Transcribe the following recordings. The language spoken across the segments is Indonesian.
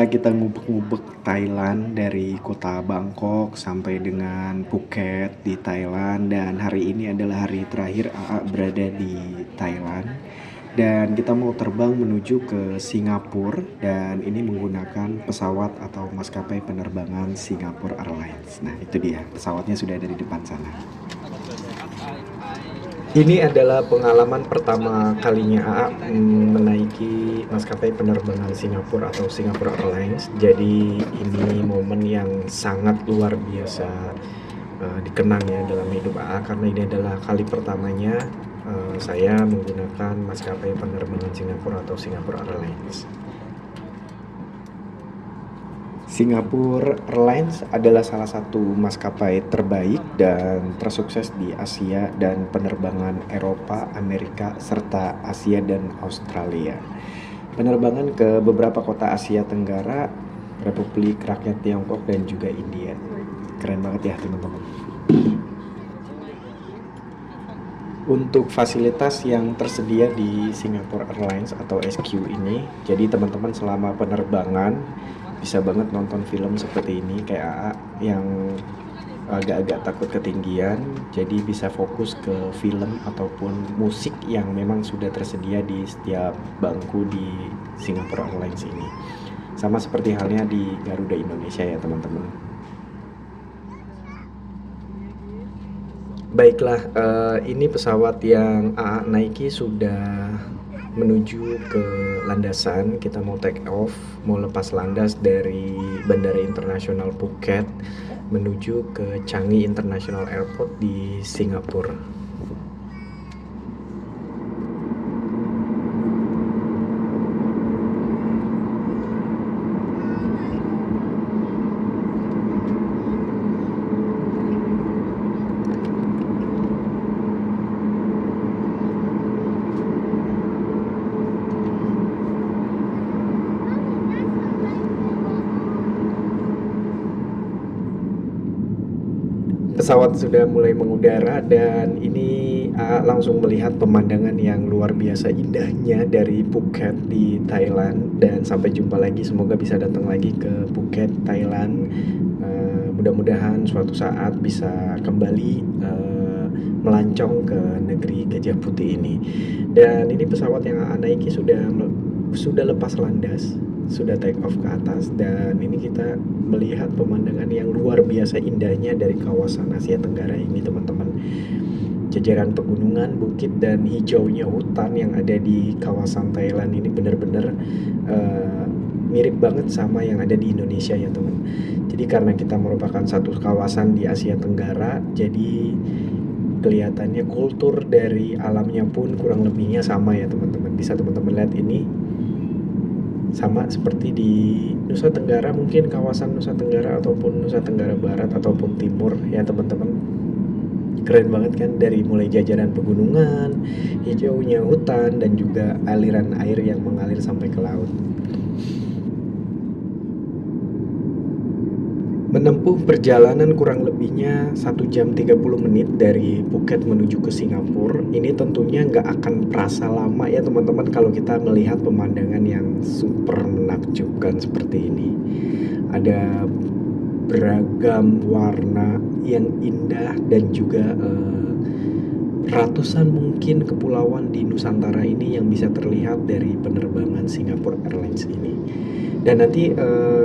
setelah kita ngubek-ngubek Thailand dari kota Bangkok sampai dengan Phuket di Thailand, dan hari ini adalah hari terakhir AA berada di Thailand, dan kita mau terbang menuju ke Singapura, dan ini menggunakan pesawat atau maskapai penerbangan Singapore Airlines. Nah, itu dia, pesawatnya sudah ada di depan sana. Ini adalah pengalaman pertama kalinya AA menaiki maskapai penerbangan Singapura atau Singapore Airlines. Jadi ini momen yang sangat luar biasa dikenang ya dalam hidup AA, karena ini adalah kali pertamanya saya menggunakan maskapai penerbangan Singapura atau Singapore Airlines. Singapore Airlines adalah salah satu maskapai terbaik dan tersukses di Asia dan penerbangan Eropa, Amerika, serta Asia dan Australia. Penerbangan ke beberapa kota Asia Tenggara, Republik Rakyat Tiongkok, dan juga India. Keren banget ya teman-teman. Untuk fasilitas yang tersedia di Singapore Airlines atau SQ ini, jadi teman-teman selama penerbangan bisa banget nonton film seperti ini kayak AA yang agak-agak takut ketinggian, jadi bisa fokus ke film ataupun musik yang memang sudah tersedia di setiap bangku di Singapore Airlines ini. Sama seperti halnya di Garuda Indonesia ya teman-teman. Baiklah, ini pesawat yang AA naiki sudah menuju ke landasan. Kita mau take off, mau lepas landas dari Bandara Internasional Phuket menuju ke Changi International Airport di Singapura. Pesawat sudah mulai mengudara dan ini langsung melihat pemandangan yang luar biasa indahnya dari Phuket di Thailand. Dan sampai jumpa lagi, semoga bisa datang lagi ke Phuket, Thailand. Mudah-mudahan suatu saat bisa kembali melancong ke negeri Gajah Putih ini. Dan ini pesawat yang naiki sudah lepas landas, sudah take off ke atas, dan ini kita melihat pemandangan yang luar biasa indahnya dari kawasan Asia Tenggara ini teman-teman. Jajaran pegunungan, bukit, dan hijaunya hutan yang ada di kawasan Thailand ini benar-benar mirip banget sama yang ada di Indonesia ya teman. Jadi karena kita merupakan satu kawasan di Asia Tenggara, jadi kelihatannya kultur dari alamnya pun kurang lebihnya sama ya teman-teman. Bisa teman-teman lihat ini sama seperti di Nusa Tenggara, mungkin kawasan Nusa Tenggara ataupun Nusa Tenggara Barat ataupun Timur ya teman-teman. Keren banget kan, dari mulai jajaran pegunungan, hijaunya hutan, dan juga aliran air yang mengalir sampai ke laut. Menempuh perjalanan kurang lebihnya 1 jam 30 menit dari Phuket menuju ke Singapura. Ini tentunya nggak akan terasa lama ya teman-teman kalau kita melihat pemandangan yang super menakjubkan seperti ini. Ada beragam warna yang indah dan juga ratusan mungkin kepulauan di Nusantara ini yang bisa terlihat dari penerbangan Singapore Airlines ini. Dan nanti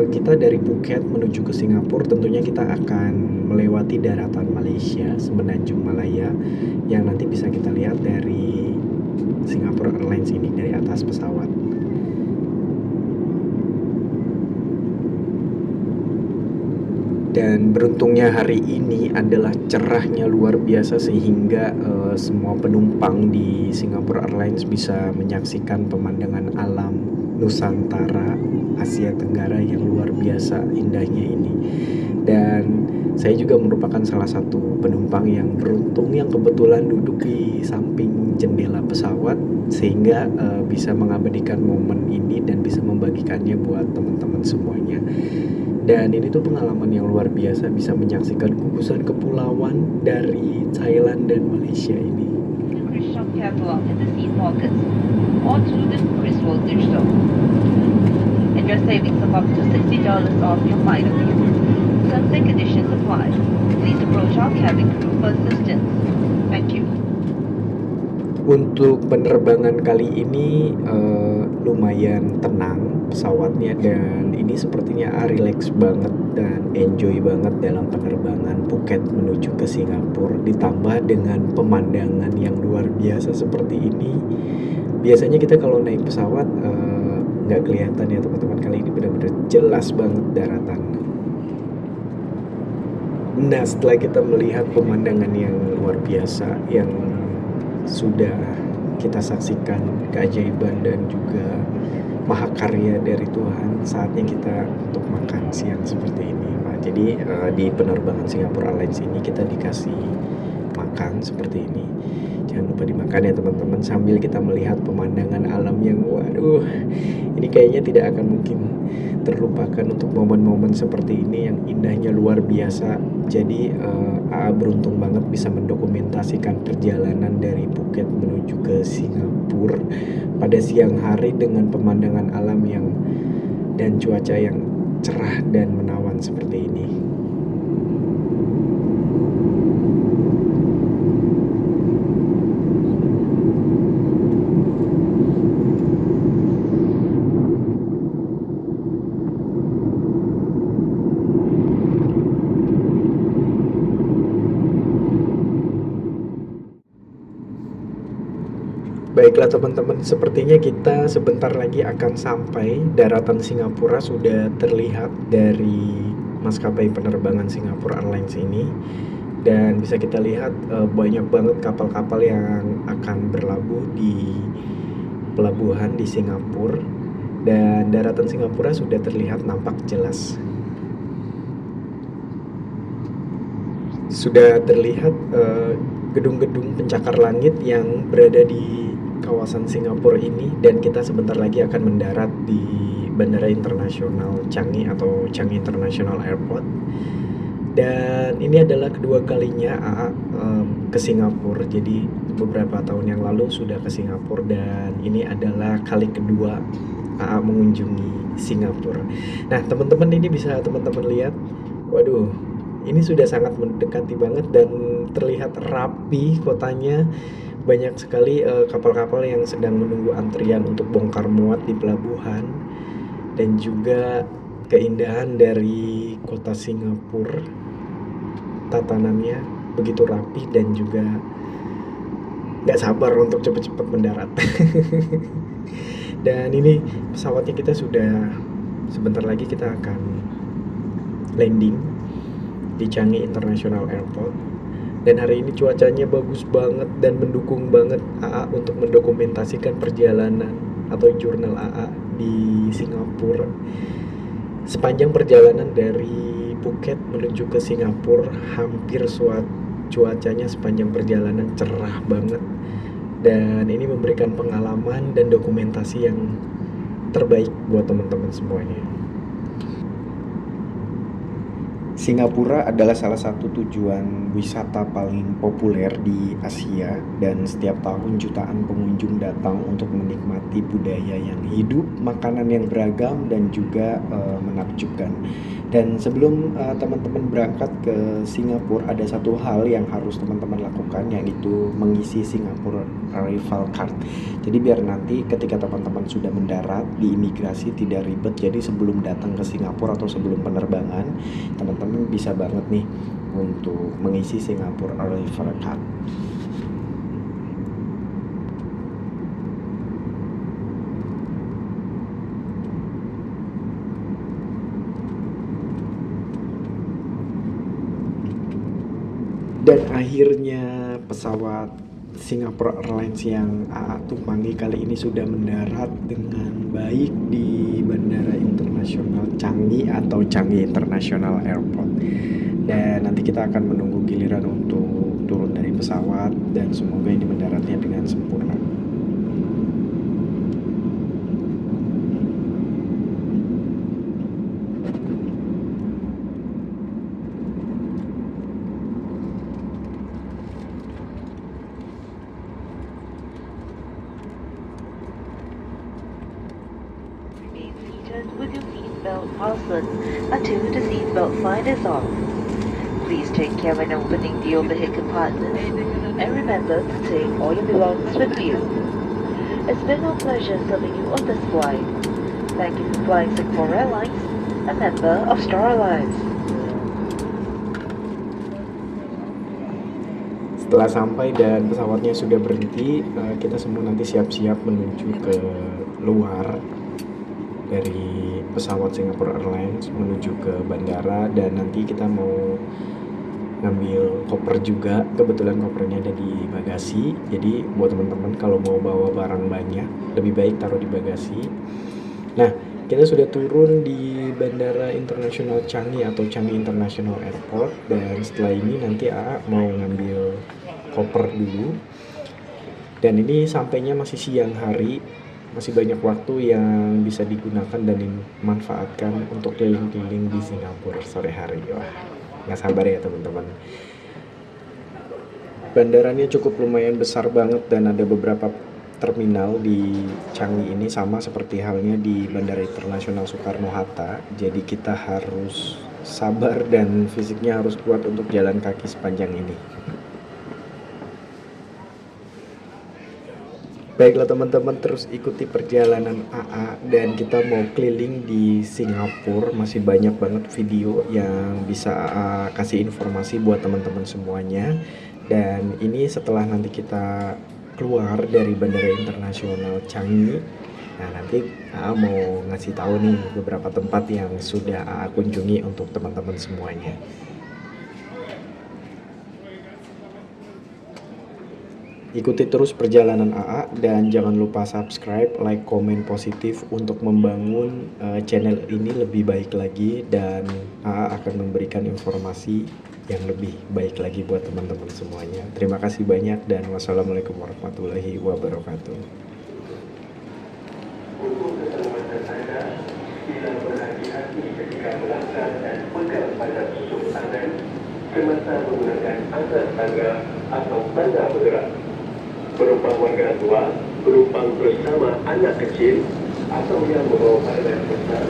kita dari Phuket menuju ke Singapura, tentunya kita akan melewati daratan Malaysia, Semenanjung Malaya, yang nanti bisa kita lihat dari Singapore Airlines ini dari atas pesawat. Dan beruntungnya hari ini adalah cerahnya luar biasa sehingga semua penumpang di Singapore Airlines bisa menyaksikan pemandangan alam Nusantara Asia Tenggara yang luar biasa indahnya ini. Dan saya juga merupakan salah satu penumpang yang beruntung yang kebetulan duduk di samping jendela pesawat, sehingga bisa mengabadikan momen ini dan bisa membagikannya buat teman-teman semuanya. Dan ini tuh pengalaman yang luar biasa, bisa menyaksikan gugusan kepulauan dari Thailand dan Malaysia ini. Catalog in the seed pockets or through the crystal digital. And Your savings of up to $60 off your final view. Terms and conditions apply. Please approach our cabin crew for assistance. Thank you. Untuk penerbangan kali ini lumayan tenang pesawatnya, dan ini sepertinya relax banget dan enjoy banget dalam penerbangan Phuket menuju ke Singapura, ditambah dengan pemandangan yang luar biasa seperti ini. Biasanya kita kalau naik pesawat nggak kelihatan ya teman-teman, kali ini benar-benar jelas banget daratan. Nah, setelah kita melihat pemandangan yang luar biasa yang sudah kita saksikan, keajaiban dan juga mahakarya dari Tuhan, saatnya kita untuk makan siang seperti ini. Nah, jadi di penerbangan Singapore Airlines ini kita dikasih makan seperti ini. Jangan lupa dimakan ya teman-teman, sambil kita melihat pemandangan alam yang waduh, ini kayaknya tidak akan mungkin terlupakan untuk momen-momen seperti ini yang indahnya luar biasa. Jadi AA beruntung banget bisa mendokumentasikan perjalanan dari Phuket menuju ke Singapura pada siang hari dengan pemandangan alam yang dan cuaca yang cerah dan menawan seperti ini. Baiklah teman-teman, sepertinya kita sebentar lagi akan sampai. Daratan Singapura sudah terlihat dari maskapai penerbangan Singapore Airlines ini, dan bisa kita lihat banyak banget kapal-kapal yang akan berlabuh di pelabuhan di Singapura, dan daratan Singapura sudah terlihat nampak jelas. Sudah terlihat gedung-gedung pencakar langit yang berada di kawasan Singapura ini, dan kita sebentar lagi akan mendarat di Bandara Internasional Changi atau Changi International Airport. Dan ini adalah kedua kalinya AA ke Singapura. Jadi beberapa tahun yang lalu sudah ke Singapura, dan ini adalah kali kedua AA mengunjungi Singapura. Nah teman-teman, ini bisa teman-teman lihat, waduh, ini sudah sangat mendekati banget dan terlihat rapi kotanya. Banyak sekali kapal-kapal yang sedang menunggu antrian untuk bongkar muat di pelabuhan, dan juga keindahan dari kota Singapura. Tatanannya begitu rapi dan juga gak sabar untuk cepat-cepat mendarat. Dan ini pesawatnya kita sudah sebentar lagi kita akan landing di Changi International Airport. Dan hari ini cuacanya bagus banget dan mendukung banget AA untuk mendokumentasikan perjalanan atau jurnal AA di Singapura. Sepanjang perjalanan dari Phuket menuju ke Singapura, hampir cuacanya sepanjang perjalanan cerah banget. Dan ini memberikan pengalaman dan dokumentasi yang terbaik buat teman-teman semuanya. Singapura adalah salah satu tujuan wisata paling populer di Asia, dan setiap tahun jutaan pengunjung datang untuk menikmati budaya yang hidup, makanan yang beragam, dan juga menakjubkan. Dan sebelum teman-teman berangkat ke Singapura, ada satu hal yang harus teman-teman lakukan, yaitu mengisi Singapore Arrival Card. Jadi biar nanti ketika teman-teman sudah mendarat di imigrasi tidak ribet. Jadi sebelum datang ke Singapura atau sebelum penerbangan, teman-teman bisa banget nih untuk mengisi Singapore Arrival Card. Dan akhirnya pesawat Singapore Airlines yang AA tumpangi kali ini sudah mendarat dengan baik di Bandara Internasional Changi atau Changi International Airport. Dan nanti kita akan menunggu giliran untuk turun dari pesawat, dan semoga ini mendaratnya dengan sempurna. Remain seated with your seatbelt fastened until the seatbelt sign is off. Please take care when opening the overhead compartment, and remember to take all your belongings with you. It's been our pleasure serving you on this flight. Thank you for flying Singapore Airlines, a member of Star Alliance. Setelah sampai dan pesawatnya sudah berhenti, kita semua nanti siap-siap menuju ke luar dari pesawat Singapore Airlines menuju ke bandara, dan nanti kita mau ngambil koper juga. Kebetulan kopernya ada di bagasi, jadi buat teman-teman kalau mau bawa barang banyak lebih baik taruh di bagasi. Nah, kita sudah turun di Bandara Internasional Changi atau Changi International Airport, dan setelah ini nanti AA mau ngambil koper dulu. Dan ini sampainya masih siang hari, masih banyak waktu yang bisa digunakan dan dimanfaatkan untuk keliling-keliling di Singapura sore hari. Wah, nggak sabar ya teman-teman. Bandaranya cukup lumayan besar banget dan ada beberapa terminal di Changi ini, sama seperti halnya di Bandara Internasional Soekarno-Hatta. Jadi kita harus sabar dan fisiknya harus kuat untuk jalan kaki sepanjang ini. Baiklah teman-teman, terus ikuti perjalanan AA dan kita mau keliling di Singapura. Masih banyak banget video yang bisa AA kasih informasi buat teman-teman semuanya. Dan ini setelah nanti kita keluar dari Bandara Internasional Changi. Nah, nanti AA mau ngasih tahu nih beberapa tempat yang sudah AA kunjungi untuk teman-teman semuanya. Ikuti terus perjalanan AA dan jangan lupa subscribe, like, komen positif untuk membangun channel ini lebih baik lagi, dan AA akan memberikan informasi yang lebih baik lagi buat teman-teman semuanya. Terima kasih banyak dan wassalamualaikum warahmatullahi wabarakatuh. Untuk keselamatan Anda, bila berhati-hati ketika melangkah dan pegang pada tusuk tangan semasa menggunakan atas tangga atau tangga bergerak. Penumpang warga tua, penumpang bersama anak kecil, atau yang membawa barang besar